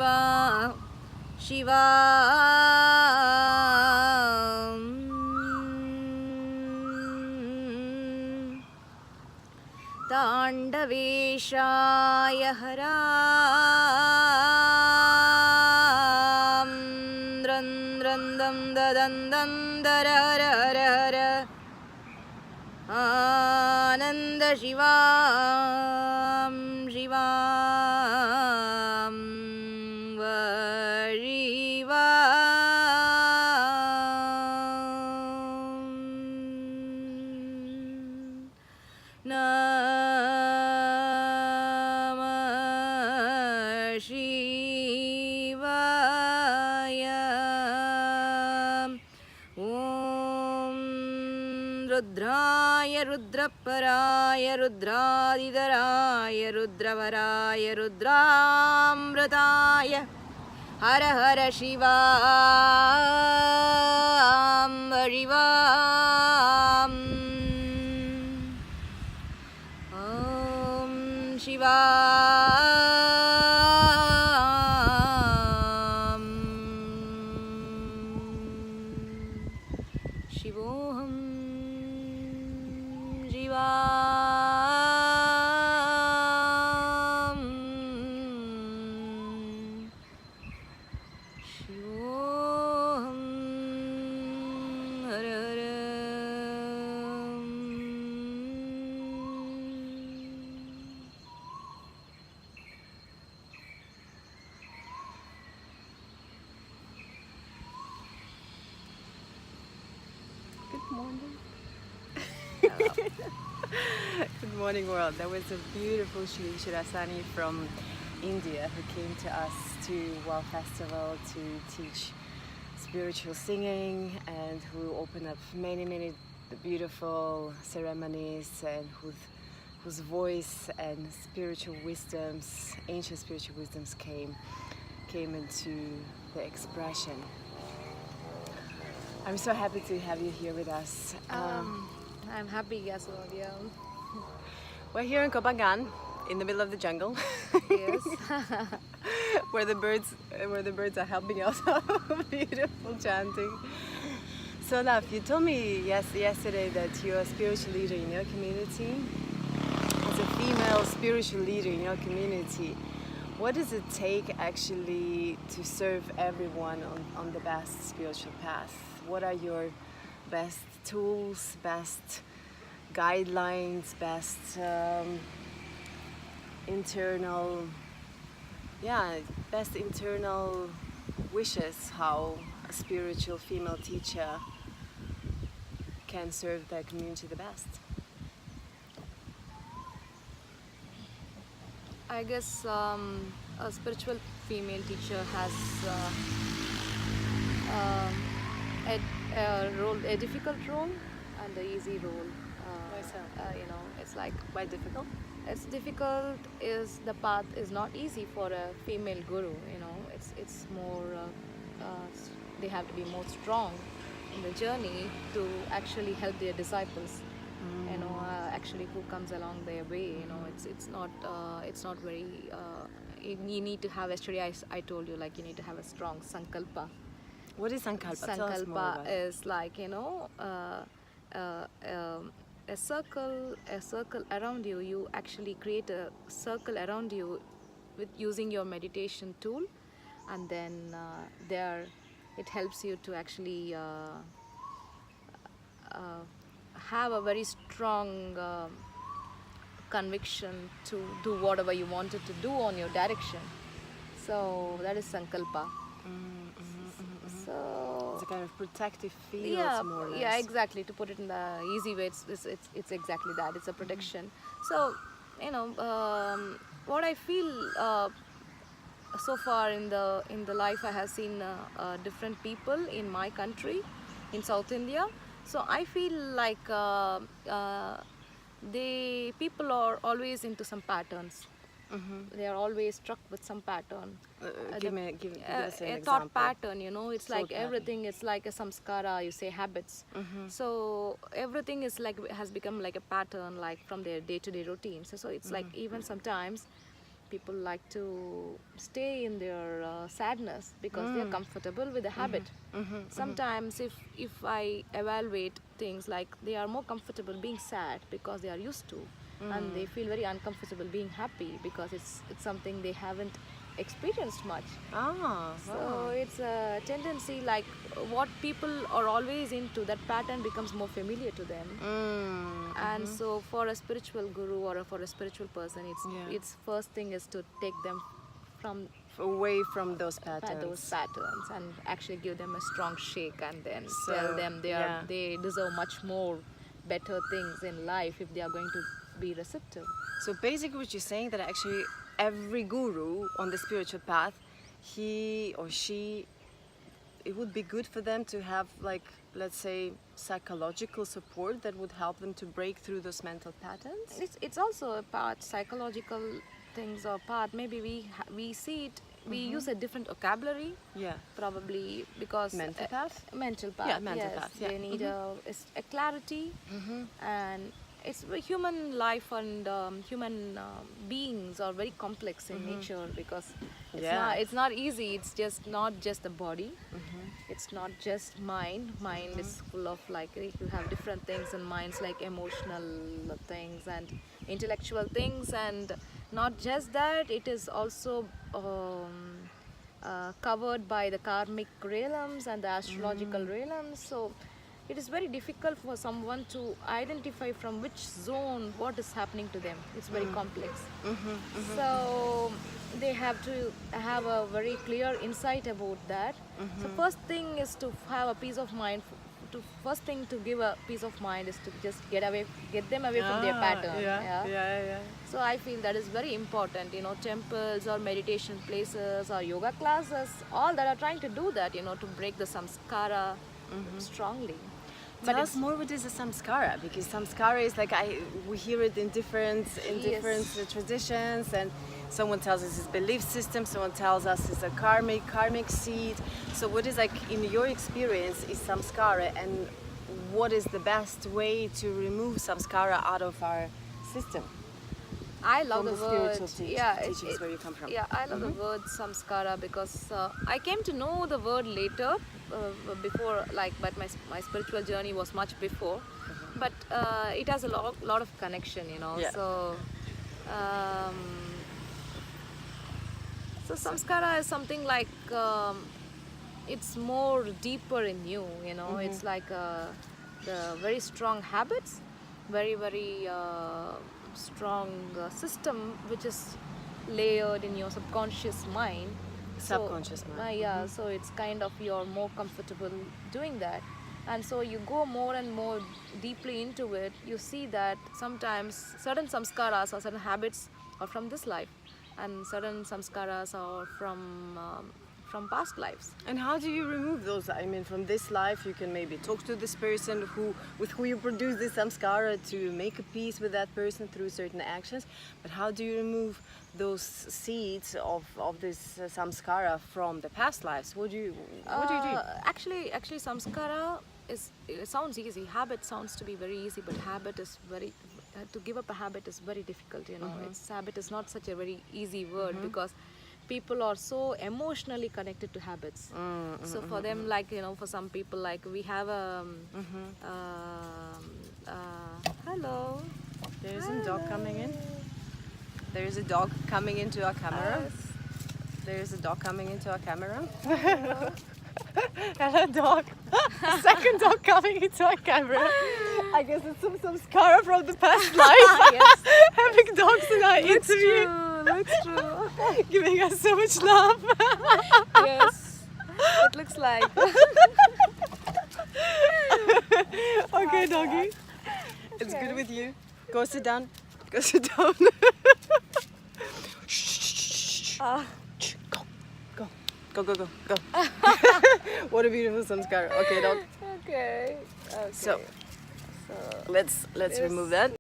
Shiva, Shiva. Tandaveshaya Haram Randrandam Dadandam Dararara Ananda Shivam Shivam Vashivam Namah Shivaya. Om Rudraya Rudraparaya Rudradidaraya Rudravaraya Rudramrataya Hara Hara Shivam Shivam. Om Shivam Shivoham Shivam Shivoham Hara Hara. Good morning. Good morning, world. That was a beautiful Shri Shirasani from India who came to us to Wow Festival to teach spiritual singing and who opened up many beautiful ceremonies and whose voice and spiritual wisdoms, ancient spiritual wisdoms came into the expression. I'm so happy to have you here with us. I'm happy as well, yeah. We're here in Kopangan, in the middle of the jungle, Yes. where the birds are helping us. Beautiful chanting. So, love, you told me yesterday that you're a spiritual leader in your community. As a female spiritual leader in your community, what does it take actually to serve everyone on the best spiritual path? What are your best tools, best guidelines, best internal wishes how a spiritual female teacher can serve their community the best? I guess a spiritual female teacher has a difficult role and an easy role. Why so? It's like Why difficult? it's difficult. Is the path is not easy for a female guru. It's more. They have to be more strong in the journey to actually help their disciples. Actually who comes along their way. It's not very. You need to have. Yesterday I told you, like, you need to have a strong sankalpa. What is sankalpa? Tell us more about Sankalpa it. is like, a circle around you. You actually create a circle around you with using your meditation tool, and then there it helps you to actually have a very strong conviction to do whatever you wanted to do on your direction. So that is sankalpa. So It's a kind of protective field, yeah, more or less. yeah, exactly. To put it in the easy way, it's exactly that. It's a protection. So what I feel so far in the life, I have seen different people in my country, in South India. So I feel like people are always into some patterns. They are always struck with some pattern. Give us an A example. thought pattern, it's Thought like pattern. everything is like a samskara, you say habits. So everything is like has become like a pattern, like from their day-to-day routines. So it's like even sometimes people like to stay in their sadness because they are comfortable with the habit. Sometimes if I evaluate things, like they are more comfortable being sad because they are used to, and they feel very uncomfortable being happy because it's something they haven't experienced much. So it's a tendency, like what people are always into, that pattern becomes more familiar to them. And so for a spiritual guru or for a spiritual person, its first thing is to take them from away from those patterns. And actually give them a strong shake, and then tell them they deserve much more better things in life if they are going to be receptive. So basically what you're saying, that actually every guru on the spiritual path, he or she, it would be good for them to have, like, let's say, psychological support that would help them to break through those mental patterns. It's also a part psychological things, or part maybe we see it, we use a different vocabulary, probably because mental path, mental path, they need a clarity, and it's human life, and human beings are very complex in nature, because it's not easy. It's just not just the body, it's not just mind is full of, like, you have different things in minds, like emotional things and intellectual things, and not just that, it is also covered by the karmic realms and the astrological realms. So it is very difficult for someone to identify from which zone what is happening to them. It's very complex. So they have to have a very clear insight about that. So first thing is to have a peace of mind. First thing to give a peace of mind is to just get them away from their pattern. So I feel that is very important. Temples or meditation places or yoga classes, all that are trying to do that, to break the samskara strongly. Tell us more, what is a samskara? Because samskara is like, we hear it in different traditions, and someone tells us it's belief system, someone tells us it's a karmic seed. So what is, like, in your experience, is samskara, and what is the best way to remove samskara out of our system? I love the word. Teachings where you come from. Yeah, I love the word samskara, because I came to know the word later, before, like, but my spiritual journey was much before. But it has a lot of connection, So, so samskara is something like, it's more deeper in you. It's like the very strong habits, very strong system which is layered in your subconscious mind. So it's kind of, you're more comfortable doing that, and so you go more and more deeply into it. You see that sometimes certain samskaras or certain habits are from this life, and certain samskaras are from past lives. And how do you remove those? I mean, from this life, you can maybe talk to this person with who you produce this samskara, to make a peace with that person through certain actions. But how do you remove those seeds of this samskara from the past lives? What do you do? Actually, samskara it sounds easy. Habit sounds to be very easy, but habit is very, to give up a habit is very difficult. Habit is not such a very easy word, because people are so emotionally connected to habits. So for them, like, for some people, like, we have a hello. There's a dog coming in. There's a dog coming into our camera. There's a dog coming into our camera. Hello, dog. Second dog coming into our camera. I guess it's some samskara from the past life. Having dogs in our interview. Looks true. Giving us so much love. Yes, it looks like. Okay, doggy. It's good with you. Go sit down. Go sit down. Go. What a beautiful samskara. Okay, dog. Okay. So let's remove that.